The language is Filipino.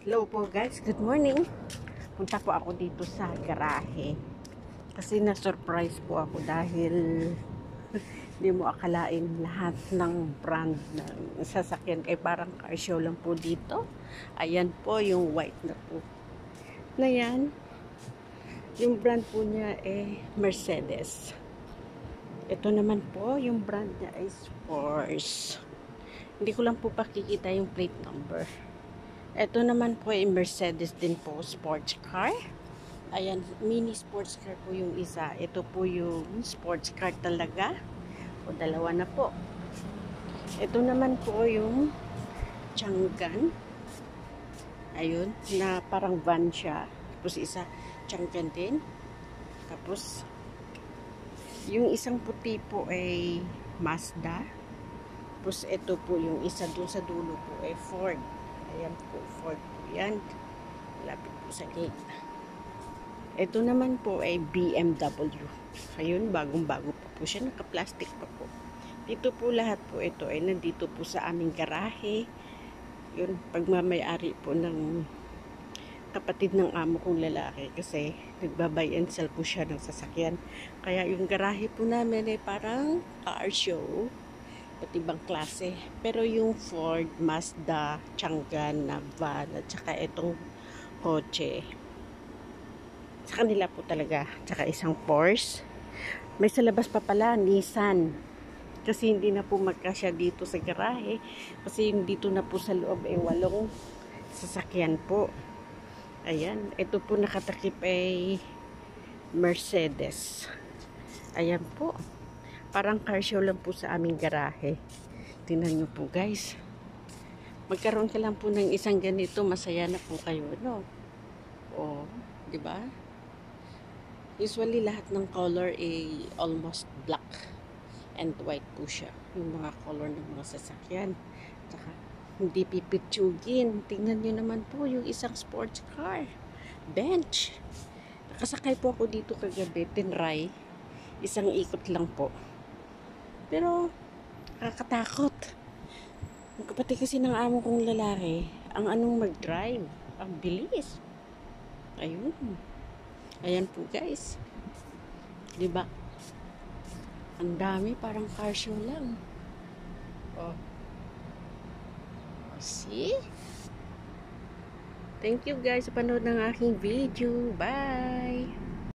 Hello po guys, good morning. Punta po ako dito sa garahe kasi na-surprise po ako dahil hindi mo akalain lahat ng brand ng sasakyan ay parang car show lang po dito. Ayan po yung white na po na yan. Yung brand po niya ay Mercedes. Ito naman po yung brand niya ay Porsche. Hindi ko lang po pakikita yung plate number. Ito naman po ay Mercedes din po, sports car. Ayan, mini sports car po yung isa. Ito po yung sports car talaga. O dalawa na po. Ito naman po yung Changan. Ayun, na parang van siya. Tapos isa, Changan din. Tapos, yung isang puti po ay Mazda. Tapos ito po yung isa doon sa dulo po ay Ford. Ayan po, Ford po yan. Malapit po sa gate. Ito naman po ay BMW. Ayun, bagong-bago pa po siya. Naka-plastic pa po. Dito po lahat po ito ay nandito po sa aming garahe. Yun, pagmamayari po ng kapatid ng amo kong lalaki kasi nagbabay and sell po siya ng sasakyan. Kaya yung garahe po namin ay parang car show. Pati ibang klase. Pero yung Ford, Mazda, Changan na van at saka itong kotse sa kanila po talaga. Tsaka isang Porsche. May sa labas pa pala, Nissan. Kasi hindi na po magkasya dito sa garahe. Kasi yung dito na po sa loob ay 8 sasakyan po. Ayan. Ito po nakatakip ay Mercedes. Ayan po. Parang car show lang po sa aming garahe. Tingnan nyo po guys. Magkaroon ka lang po ng isang ganito, masaya na po kayo, no? O, di ba? Usually lahat ng color ay almost black and white po siya. Yung mga color ng mga sasakyan. Tsaka, hindi pipitsugin. Tingnan nyo naman po yung isang sports car. Bench. Nakasakay po ako dito kagabi, tinry. Isang ikot lang po. Pero, nakakatakot. Ang kapatid kasi ng amo kong lalaki, ang anong mag-drive. Ang bilis. Ayun. Ayan po guys. Diba? Ang dami, parang car show lang. Oh. See? Thank you guys sa panood ng aking video. Bye!